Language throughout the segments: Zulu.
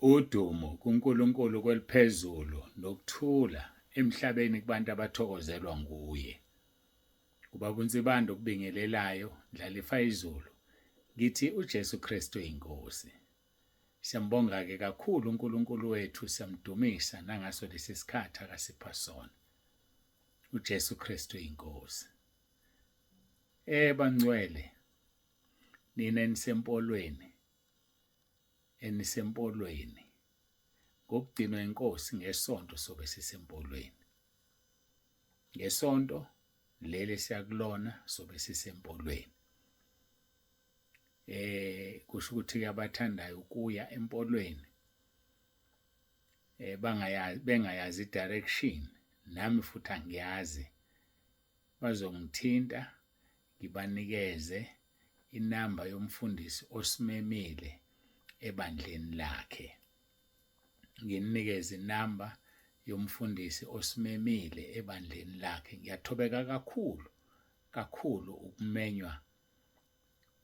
Udumo kuNkulunkulu kweliphezulu nokuthula emhlabeni kubantu abathokozelwa nguye. Ubaba uNsibanda okubingelelayo, Ndlalifa izulu. Ngithi uJesu Kristu inkosi. Siyambonga-ke kakhulu uNkulunkulu wethu, siyamdumisa nangaso lesi sikhathi akasipha sona. uJesu Kristu inkosi. Bangcwele, nina enisempolweni ngokugcinwa inkosi ngesonto sobe sisempolweni. Ngesonto leli siyakulona sobe sisempolweni. Kusho ukuthi-ke abathandayo ukuya empolweni bengayazi i-direction, nami futhi angiyazi, bazongithinta ngibanikeze inamba yomfundisi osimemile ebandleni lakhe. Nginikeze inamba yomfundisi osimemile ebandleni lakhe. Ngiyathobeka kakhulu ukumenywa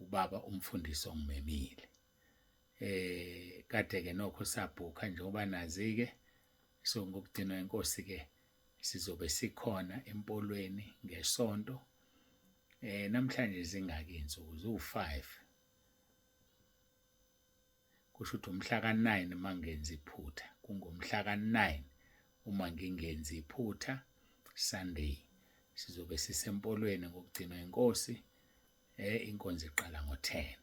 ubaba umfundisi ongimemile. Kade-ke nokho sabhukha njengoba nazi-ke, so ngokugcinwa inkosi-ke sizobe sikhona empolweni ngesonto. Namhlanje zingaki insuku? Ziwu-5. Kusho ukuthi umhla ka-9 uma ngenza iphutha. Kungumhla ka-9 uma ngingenzi iphutha, Sunday. Sizobe sisempolweni ngokugcinwa inkosi. Inkonzo iqala ngo-10.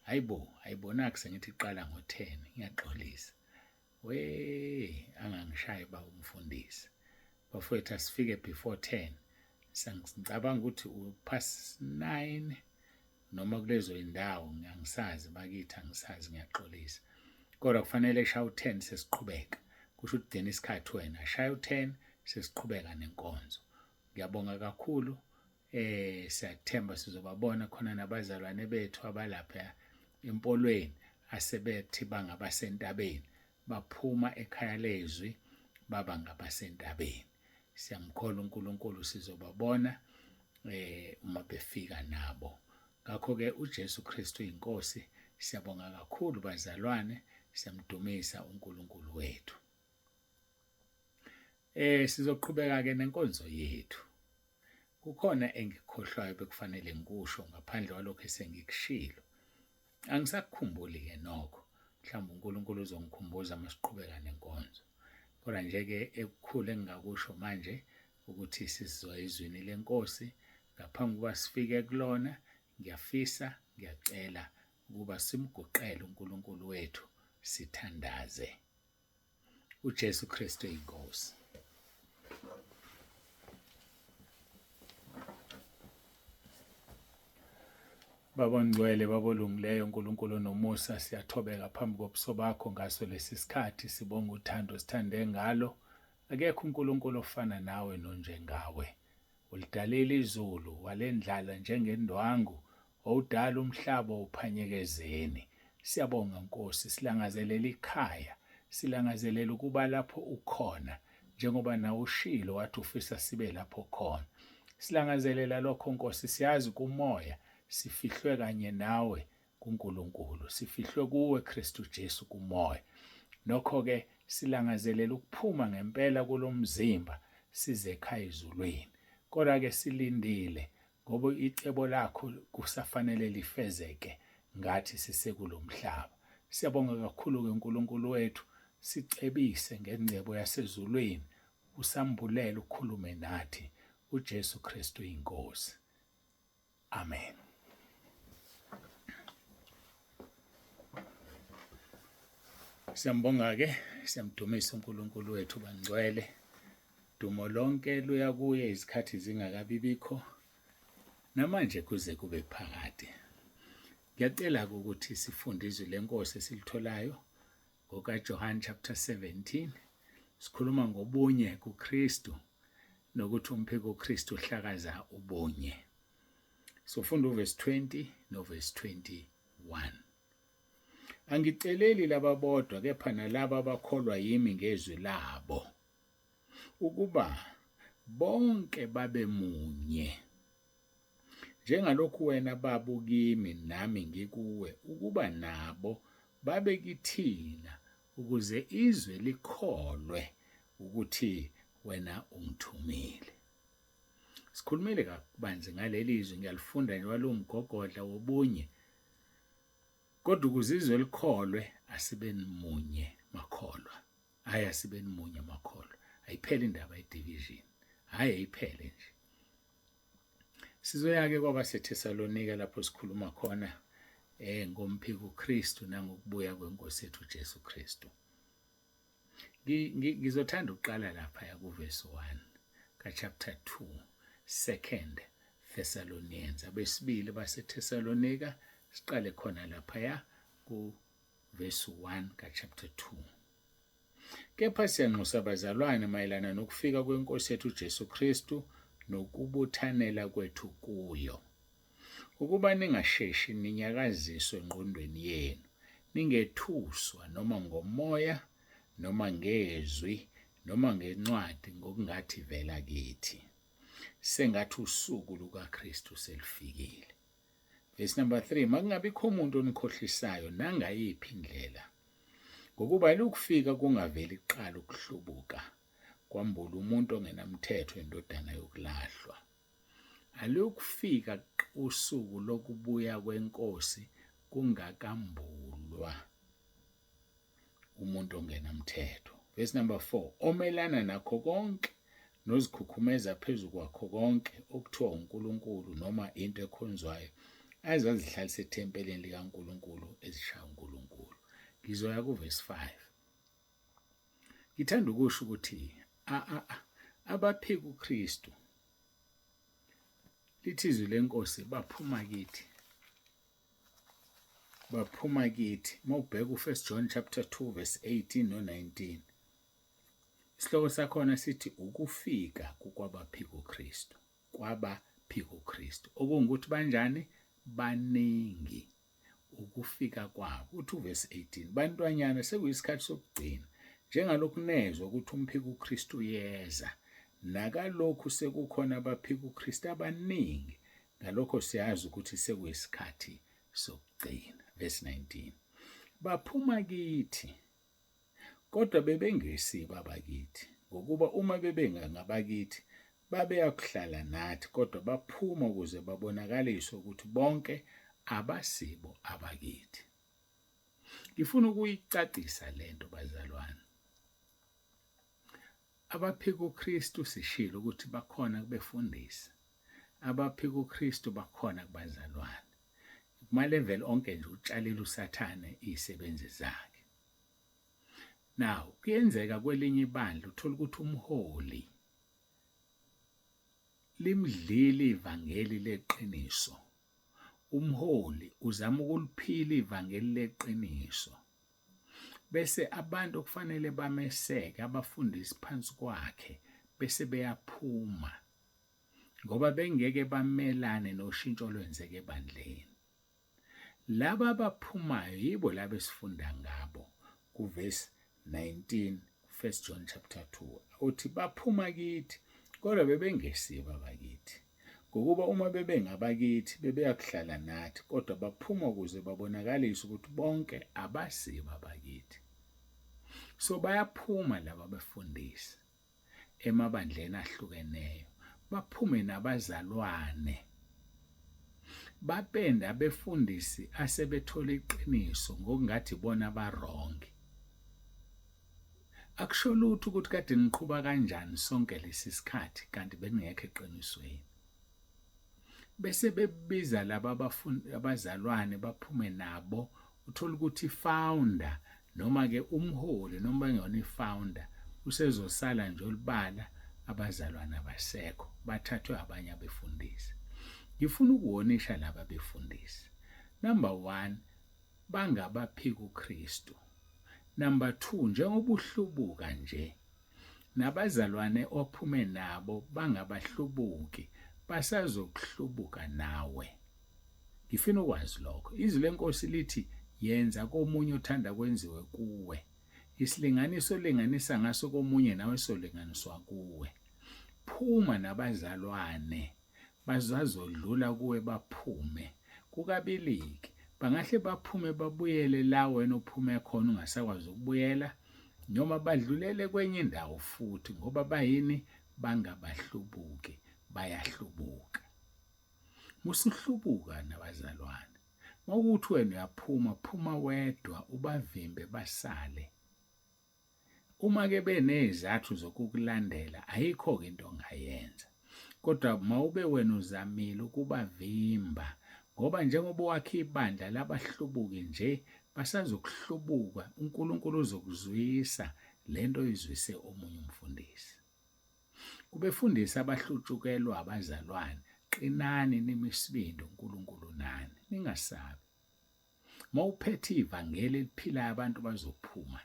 Hayibo naku sengithi iqala ngo-10, ngiyaxolisa. Angangishayi ba umfundisi. Bafowethu asifike before 10. Ngicabanga ukuthi u-9 noma kulezo indawo, angisazi bakithi, angisazi, ngiyaxolisa. Kodwa kufanele eshaya u-10 sesiqhubeka. Kusho ukuthi dena isikhathi wena shaya u-10 sesiqhubeka nenkonzo. Ngiyabonga kakhulu. Siyathemba sizobabona khona nabazalwane bethu abalapha empolweni asebethi bangabasentabeni, baphuma ekhaya lezwi baba ngabasentabeni. Siyamkholwa uNkulunkulu sizobabona uma befika nabo. Ngakho-ke uJesu Kristu inkosi. Siyabonga kakhulu bazalwane, siyamdumisa uNkulunkulu wethu. Sizoqhubeka-ke nenkonzo yethu. Kukhona engikhohlwayo bekufanele ngikusho ngaphandle kwalokho esengikushilo. Angisakukhumbuli-ke nokho. Mhlawumbe uNkulunkulu uzongikhumbuza uma siqhubeka nenkonzo. Kodwa nje-ke ekukhulu engingakusho manje ukuthi sizwa izwini lenkosi. Ngaphambi kokuba sifike kulona, ngiyacela ukuba simguqele uNkulunkulu wethu, sithandaze. uJesu Kristu inkosi. Baba ngcwele, baba olungileyo, uNkulunkulu nomusa, siyathobeka phambi kobuso bakho ngaso lesi sikhathi. Sibonga uthando sithande ngalo. Akekho uNkulunkulu ofana nawe nonjengawe. Ulidalile izulu, walendlala njengendwangu, owudala umhlaba uphanyekezeni. Siyabonga Nkosi, silangazelela ikhaya, silangazelela ukuba lapho ukhona, njengoba nawe ushilo wathi ufisa sibe lapho khona. Silangazelela lokho Nkosi, siyazi kumoya sifihlwe kanye nawe kuNkulunkulu, sifihlwe kuwe Kristu Jesu kumoya. Nokho-ke silangazelela ukuphuma ngempela kulomzimba size ekhaya ezulwini. Kodwa-ke silindile ngoba icebo lakho kusafanele lifezeke ngathi sisekulo mhlaba. Siyabonga kakhulu-ke uNkulunkulu wethu, sicebise ngengcebo yasezulwini, usambulele ukhulume nathi. uJesu Kristu inkosi. Amen. Siyambonga-ke, siyamdumisa uNkulunkulu wethu bangcwele. Dumo lonke luya kuye izikhathi zingakabibikho, namanje kuze kube phakade. Ngiyacela-ke ukuthi sifunde izwi lenkosi esilitholayo ngokaJohn chapter 17. Sikhuluma ngobunye kuKristu nokuthi umphiko uKristu uhlakaza ubunye. Sofunda uverse 20 noverse 21. Angiceleli laba bodwa, kepha nalabo abakholwa yimi ngezwi labo, ukuba bonke babe munye, njengalokhu wena Baba ukimi nami ngikuwe, ukuba nabo babe kithina ukuze izwe likholwe ukuthi wena ungithumile. Sikhulumile kabanzi ngaleli izwi, ngiyalifunda nje walo mgogodla wobunye. Kodwa ukuze izwe likholwe asibeni munye makholwa. Hayi asibeni munye makholwa. Ayiphele indaba ye-division. Hayi ayiphele nje. Sizoya-ke kwabaseThesalonika lapho sikhuluma khona ngomphiko uKristu nangokubuya kwenkosi yethu Jesu Kristu. Ngizothanda ukuqala lapha kuverse 1 ka-chapter 2, 2 Thessalonians. Abesibili baseThesalonika siqale khona lapha kuverse 1 ka-chapter 2. Kepha siyanxusa bazalwane mayelana nokufika kwenkosi yethu Jesu Kristu nokubuthanela kwethu kuyo, ukuba ningasheshi ninyakaziswe engqondweni yenu, ningethuswa noma ngomoya noma ngezwi noma ngencwadi ngokungathi vela kithi, sengathi usuku lukaKristu selifikile. Verse number 3, makungabikho umuntu onikhohlisayo nangayiphi indlela, ngokuba lokufika kungaveli kuqala ukuhlubuka kwambula umuntu ongenamthetho indodana yokulahlwa. Alokufika usuku lokubuya kwenkosi kungakambulwa umuntu ongenamthetho. Verse number 4, omelana nakho konke nozikhukhumeza phezu kwakho konke okuthiwa uNkulunkulu noma into ekhonzwayo azazihlalisa ethempelini likaNkulunkulu ezishaya uNkulunkulu. Ngizoya kuverse 5. Ngithanda ukusho ukuthi abaphika uKristu lithi izwi lenkosi baphuma kithi. Baphuma kithi. Mawubheka u1 John chapter 2 verse 18 no-19. Isihloko sakhona sithi ukufika kwabaphika uKristu. Kwabaphika uKristu. Okungukuthi banjani? Baningi ukufika kwabo. Uthi verse 18, bantwanyana sekuyisikhathi sokugcina. Njengalokhu nezwa ukuthi umphika uKristu uyeza, nakalokhu sekukhona abaphika uKristu abaningi, ngalokho siyazi ukuthi sekuyisikhathi sokugcina. Verse 19, baphuma kithi, kodwa bebengesibo abakithi, ngokuba uma bebengabakithi babeya kuhlala nathi, kodwa baphuma ukuze babonakaliswe ukuthi bonke abasibo abakithi. Ngifuna ukuyicacisa lento bazalwane. Abaphika uKristu sishilo ukuthi bakhona kubefundisi. Abaphika uKristu bakhona kubazalwane. Kuma-level onke nje utshalile uSathane izisebenzi zakhe. Now, kuyenzeka kwelinye ibandla uthola ukuthi umholi limdlile ivangeli leqiniso. Umholi uzama ukuliphila ivangeli leqiniso. Bese abantu okufanele bameseke abafundisi phansi kwakhe bese beyaphuma ngoba bengeke bamelane noshintsho lwenzeke ebandleni. Laba abaphumayo yibo laba esifunda ngabo kuverse 19 1 John chapter 2. Uthi baphuma kithi kodwa bebengesibo abakithi. Ngokuba uma bebengabakithi bebeya kuhlala nathi, kodwa baphuma ukuze babonakaliswe ukuthi bonke abasibo abakithi. So bayaphuma laba befundisi emabandleni ahlukeneyo, baphume nabazalwane, bapende abefundisi asebethola iqiniso ngokungathi bona barongi. Akusho lutho ukuthi kade niqhuba kanjani sonke lesi sikhathi kanti beningekho eqinisweni. Bese bebiza laba abazalwane baphume nabo, uthola ukuthi founder noma ke umholi noma ngiyona ifounder usezosala nje olibala, abazalwane abasekho, bathathwe abanye abefundisi. Ngifuna ukuwonisha laba befundisi. Number 1, bangabaphika uKristu. Number 2, njengoba uhlubuka nje, nabazalwane ophume nabo bangabahlubuki, basazokuhlubuka nawe. Ngifuna ukwazi lokho. Izwi lenkosi lithi yenza komunye uthanda kwenziwe kuwe. Isilinganiso linganisa ngaso komunye nawe solinganiswa kuwe. Phuma nabazalwane bazazodlula kuwe baphume. Kukabiliki bangahle baphume babuyele la wena uphume khona ungasakwazi ukubuyela, noma badlulele kwenye indawo futhi ngoba bayini bangabahlubuki, bayahlubuka. Musuhlubuka nabazalwane. Mawukuthi wena uyaphuma, phuma wedwa ubavimbe basale. Uma ke benezathu zokukulandela ayikho into ongayenza. Kodwa mawube wena uzamile ukubavimba ngoba njengoba wakhe ibandla labahlubuki nje basazokuhlubuka, uNkulunkulu uzokuzwisa lento izwise omunye umfundisi. Kubefundisa abahlutshukelwa abazalwane, qinani nimisibindi uNkulunkulu nani, ningasabi. Mawuphethe ivangeli eliphilayo abantu bazophuma.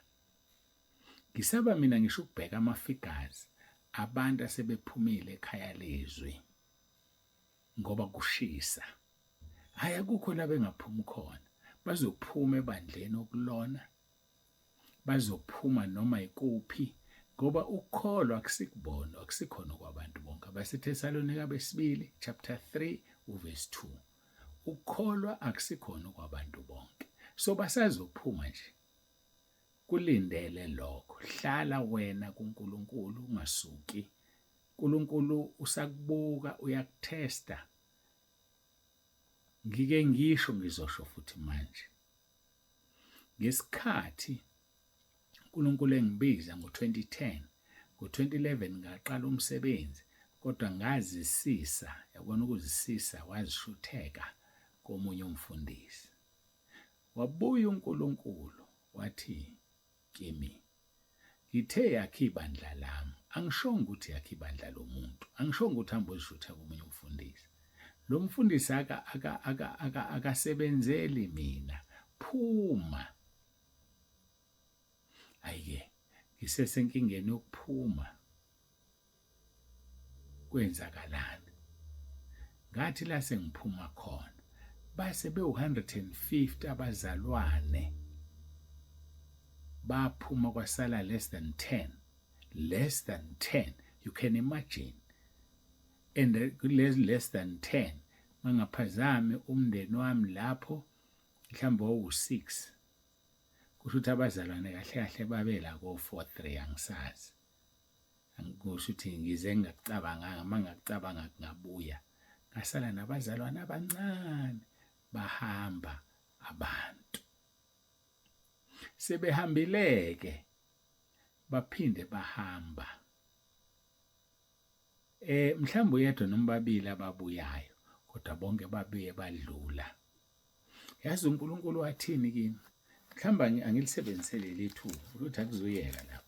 Ngisaba mina ngisho ukubheka amafigures abantu asebephumile ekhaya lezwi ngoba kushisa. Hhayi akukho la bengaphumi khona. Bazophuma ebandleni okulona, bazophuma noma ikuphi ngoba ukukholwa akusikubona, akusikhona kwabantu bonke. AbaseThesalonika besibili chapter 3 verse 2. Ukukholwa akusikhona kwabantu bonke. So basazophuma nje. Kulindele lokho. Hlala wena kuNkulunkulu ungasuki. uNkulunkulu usakubuka, uyakuthesta. Ngike ngisho ngizosho futhi manje. Ngesikhathi uNkulunkulu engibiza ngo-2010, ngo-2011 ngaqala umsebenzi, kodwa ngazisisa, yabona ukuzisisa, wazishutheka komunye umfundisi. Wabuya uNkulunkulu wathi kimi, ngithe yakhe ibandla lami, angishongo ukuthi yakhe ibandla lomuntu, angishongo ukuthi hambe uzishutha komunye umfundisi. Lo mfundisi akasebenzeli mina, phuma. Ayike, ngisesenkingeni yokuphuma. Kwenzakalani? Ngathi la sengiphuma khona, base be-150 abazalwane. Baphuma kwasala less than 10. Less than 10, you can imagine. And less than 10, mangaphazami umndeni wami lapho, mhlawumbe owu-6. Kusho ukuthi abazalwane kahle kahle babela ko-4-3 angisazi. Angikusho ukuthi ngize ngingacabanganga, mangakucabanga ngabuya. Ngasala nabazalwane abancane bahamba abantu. Sebehambileke baphinde bahamba. Mhlawumbe uyedwa noma babili ababuyayo, kodwa bonke babuye badlula. Yazi uNkulunkulu wathini kimi? Mhlawumbe angilisebenzisele lethu ukuthi akuzuyeka lapho.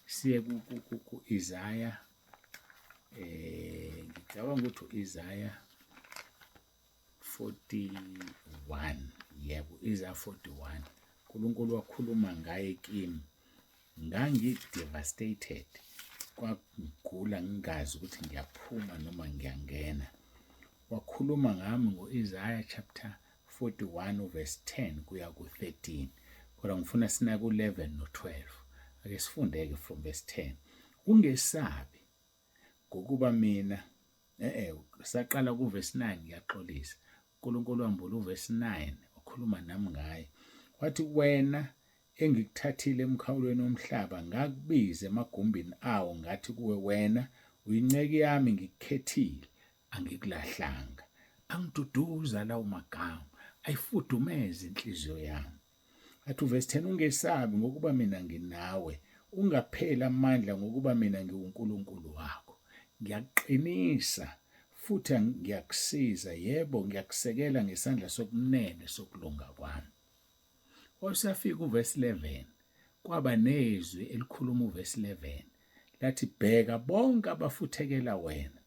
Siye ku-Isaya, ngicabanga ukuthi u-Isaya 41. Yebo, Isaya 41. uNkulunkulu wakhuluma ngaye kimi. Ngangi-devastated. Kwagula ngingazi ukuthi ngiyaphuma noma ngiyangena. Wakhuluma ngami ngo-Isaya chapter 41 verse 10 kuya ku-13. Kodwa ngifuna sina ku-11 no-12. Ake sifundeke from verse 10. Ungesabi ngokuba mina, saqala ku-verse 9 ngiyaxolisa. uNkulunkulu wambula u-verse 9 wakhuluma nami ngaye. Wathi wena engikuthathile emkhawulweni womhlaba ngakubiza emagumbini awo ngathi kuwe wena uyinceke yami ngikukhethile, angikulahlanga. Angiduduza lawo magama, ayifudumeze inhliziyo yami. Athi uverse 10, ungesabi ngokuba mina nginawe, ungapheli amandla ngokuba mina ngiwuNkulunkulu wakho. Ngiyakuqinisa futhi ngiyakusiza, yebo ngiyakusekela ngesandla sokunene sokulunga kwami. Wasafika uverse 11, kwaba nezwi elikhuluma uverse 11, lathi bheka bonke abafuthekela wena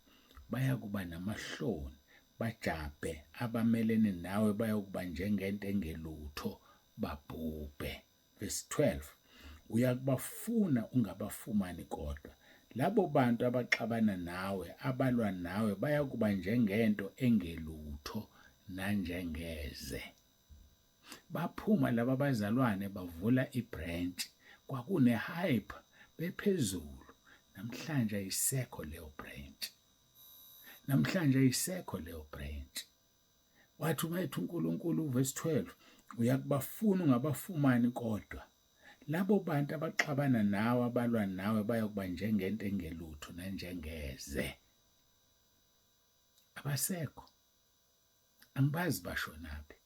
bayakuba namahloni, bajabhe, abamelene nawe bayokuba njengento engelutho, babhubhe. Verse 12, uyakubafuna ungabafumani kodwa. Labo bantu abaxabana nawe, abalwa nawe bayakuba njengento engelutho nanjengeze. Baphuma laba bazalwane bavula ibranch, kwakune hype bephezulu. Namhlanje ayisekho leyo branch. Namhlanje ayisekho leyo branch. Wathi uma ethi uNkulunkulu verse 12, uyakubafuna ungabafumani kodwa labo bantu abaxabana nawe abalwa nawe bayokuba njengento engelutho nanjengeze. Abasekho, angibazi bashonaphi.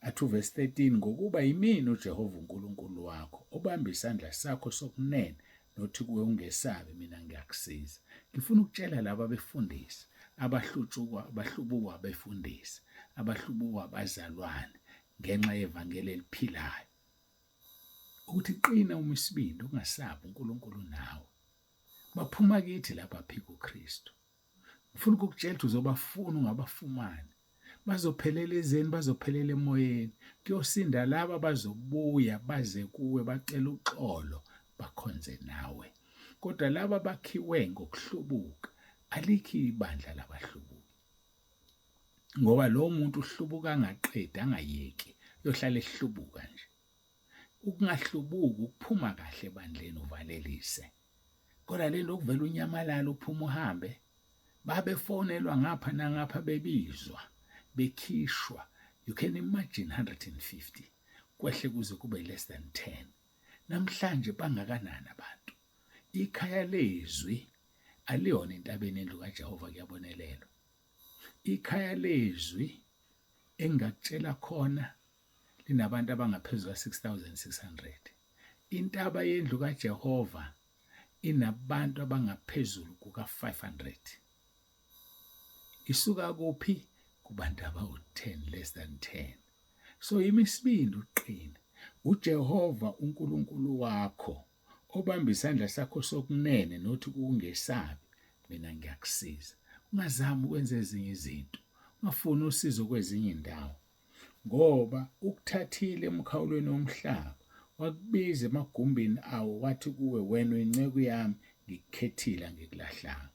Athi verse 13, ngokuba yimini uJehova uNkulunkulu wakho obamba isandla sakho sokunene nothi kuwe ungesabi, mina ngiyakusiza. Ngifuna ukutshela laba befundisi abahlubukwa befundisi, abahlubukwa abazalwane ngenxa yevangeli eliphilayo, ukuthi qina uma isibindi, ungasabi, uNkulunkulu nawe. Baphuma kithi lapha phika uKristu. Ngifuna ukukutshela ukuthi uzobafuna ungabafumani. Bazophelela ezeni, bazophelela emoyeni. Kuyosinda laba bazobuya baze kuwe bacela uxolo bakhonze nawe. Kodwa laba bakhiwe ngokuhlubuka, alikho ibandla labahlubuki. Ngoba lo muntu uhlubuka angaqedi, angayeki, uyohlala ehlubuka nje. Ukungahlubuki ukuphuma kahle ebandleni uvalelise. Kodwa lento okuvela unyamalala uphuma uhambe, babefonelwa ngapha nangapha bebizwa, bekhishwa. You can imagine 150 kwehle kuze kube less than 10. Namhlanje bangakanani abantu. Ikhaya lezwi aliyona intabeni endlu kaJehova kuyabonelelwa. Ikhaya lezwi engakutshela khona linabantu abangaphezulu ka-6,600. Intaba yendlu kaJehova inabantu abangaphezulu kuka-500. Isuka kuphi? Kubantu abawu-10, less than 10. So imisibindi uqina. uJehova uNkulunkulu wakho obamba isandla sakho sokunene nothi kungesabi, mina ngiyakusiza. Ungazami ukwenza ezinye izinto, ungafuni usizo kwezinye indawo, ngoba ukuthathile emkhawulweni womhlaba, wakubiza emagumbini awo, wathi kuwe, wena uyinceku yami, ngikukhethile angikulahlanga.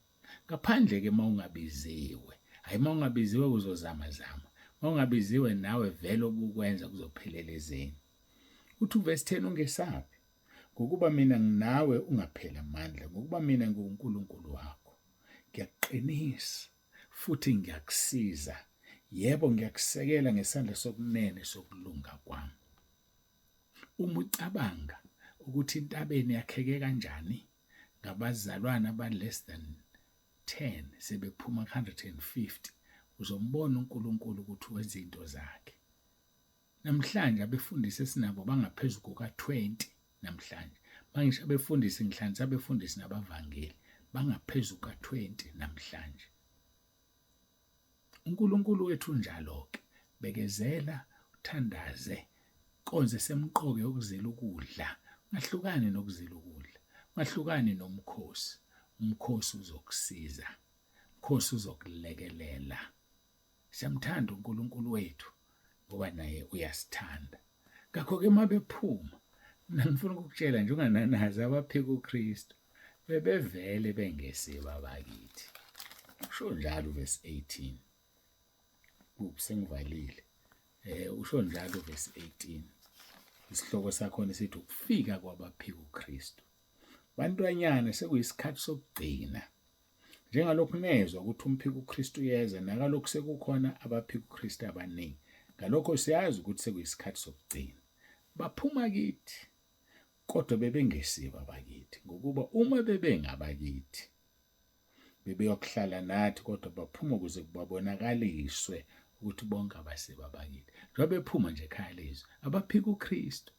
Ngaphandle-ke uma ungabiziwe, hayi uma ungabiziwe uzozama, uma ungabiziwe nawe vele obukwenza kuzophelela ezeni. Uthi verse 10, ungesabi, ngokuba mina nginawe, ungapheli amandla, ngokuba mina ngiwuNkulunkulu wakho. Ngiyakuqinisa futhi ngiyakusiza, yebo ngiyakusekela ngesandla sokunene sokulunga kwami. Uma ucabanga ukuthi intabeni yakheke kanjani ngabazalwana aba-less than 10 sebephuma 150, uzombona uNkulunkulu ukuthi wenza into zakhe. Namhlanje abefundisi esinabo bangaphezulu kuka-20 namhlanje. Mangisho abefundisi ngihlanganisa abefundisi nabavangeli bangaphezulu kuka-20 namhlanje. uNkulunkulu wethu njalo-ke, bekezela, uthandaze, konze semqoke yokuzila ukudla, ungahlukani nokuzila ukudla, ungahlukani nomkhosi. Umkhosi uzokusiza, umkhosi uzokulekelela. Siyamthanda uNkulunkulu wethu ngoba naye uyasithanda. Ngakho-ke uma bephuma, mina ngifuna ukukutshela nje ungananazi, abaphika uKristu bebevele bengesibo abakithi. Usho njalo verse 18. Sengivalile. Usho njalo verse 18. Isihloko sakhona sithi ukufika kwabaphika uKristu. Bantwanyana, sekuyisikhathi sokugcina. Njengalokhu nezwa ukuthi umphika uKristu yeza, nakalokhu sekukhona abaphika uKristu abaningi. Ngalokho siyazi ukuthi sekuyisikhathi sokugcina. Baphuma kithi, kodwa bebengesibo abakithi, ngokuba uma bebengabakithi bebeyokuhlala nathi, kodwa baphuma ukuze babonakaliswe ukuthi bonke abasibo abakithi. Njengoba bephuma nje ekhaya lezwi, abaphika uKristu.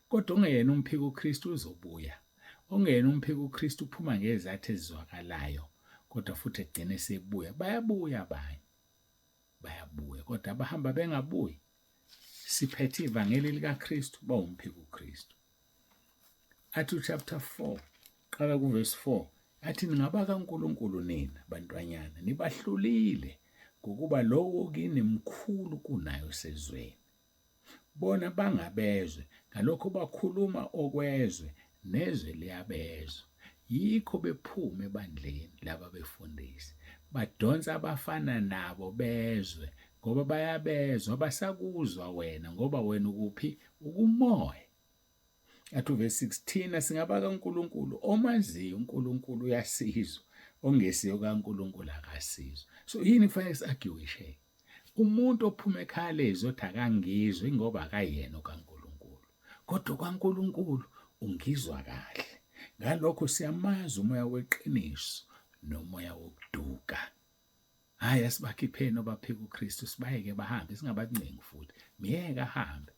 Kodwa ongeyena umphika uKristu uzobuya. Ongeyena umphika uKristu uphuma ngezathu ezizwakalayo, kodwa futhi egcine sebuya. Bayabuya abanye, bayabuya, kodwa abahamba bengabuyi, siphethe ivangeli likaKristu, bawumphika uKristu. Athi chapter 4, qala kuverse 4, athi ningabaka uNkulunkulu nina bantwanyana, nibahlulile ngokuba lowo kini mkhulu kunayo sezweni. Bona bangabezwe, ngalokho bakhuluma okwezwe, nezwe liyabezwa. Yikho bephuma ebandleni laba befundisi, badonsa abafana nabo bezwe, ngoba bayabezwa, basakuzwa wena, ngoba wena ukuphi? Ukumoya. Athi verse 16, singabaka uNkulunkulu, omaziyo uNkulunkulu uyasizwa, ongesiyo kaNkulunkulu akasizwa. So yini kufanele si-argue? Umuntu ophuma ekhaya lezi othi akangizwa ingoba akayena okaNkulunkulu, kodwa kwaNkulunkulu ungizwa kahle. Ngalokho siyamazi umoya weqiniso nomoya wokuduka. Hhayi, asibakhipheni obaphika uKristu sibayeke bahambe, singabancengi futhi, miyeke ahambe.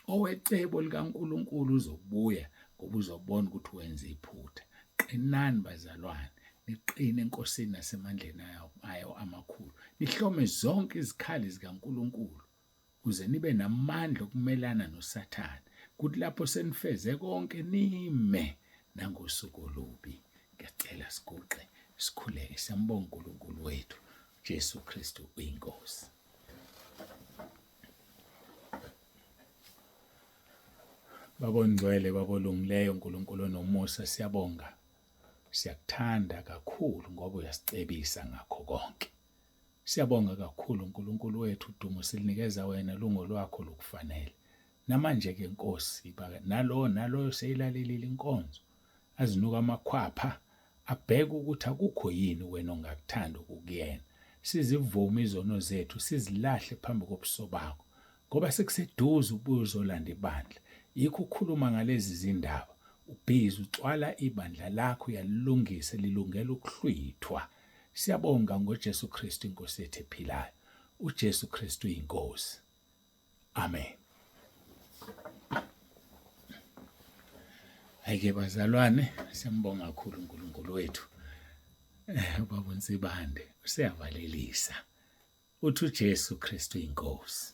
Owecebo likaNkulunkulu uzobuya ngoba uzobona ukuthi wenza iphutha. Qinani bazalwane, niqine enkosini nasemandleni ayo amakhulu. Nihlome zonke izikhali zikaNkulunkulu ukuze nibe namandla okumelana noSathane. Kuthi lapho senifeze konke nime nangosuku olubi. Ngiyacela siguqe, sikhuleke, siyambonga uNkulunkulu wethu. Jesu Kristu uyinkosi. Babongcwele babolungileyo, uNkulunkulu onomusa, siyabonga. Siyakuthanda kakhulu ngoba uyasicebisa ngakho konke. Siyabonga kakhulu uNkulunkulu wethu, udumo silinikeza wena, lungo lwakho lokufanele. Namanje-ke Nkosi, naloyo seyilalelile inkonzo, azinuka amakhwapha, abheke ukuthi akukho yini wena ongakuthanda ukukuyena. Sizivume izono zethu, sizilahle phambi kobuso bakho, ngoba sekuseduze ubuye uzolanda ibandla. Yikho ukhuluma ngalezi zindaba, ubhizi ucwala ibandla lakho, uyalilungisa lilungela ukuhlwithwa. Siyabonga ngoJesu Kristu inkosi yethu ephilayo. uJesu Kristu uyinkosi. Amen. Ayike bazalwane, siyambonga kakhulu uNkulunkulu wethu. Ubaba uNsibande useyavalelisa. Uthi uJesu Kristu uyinkosi.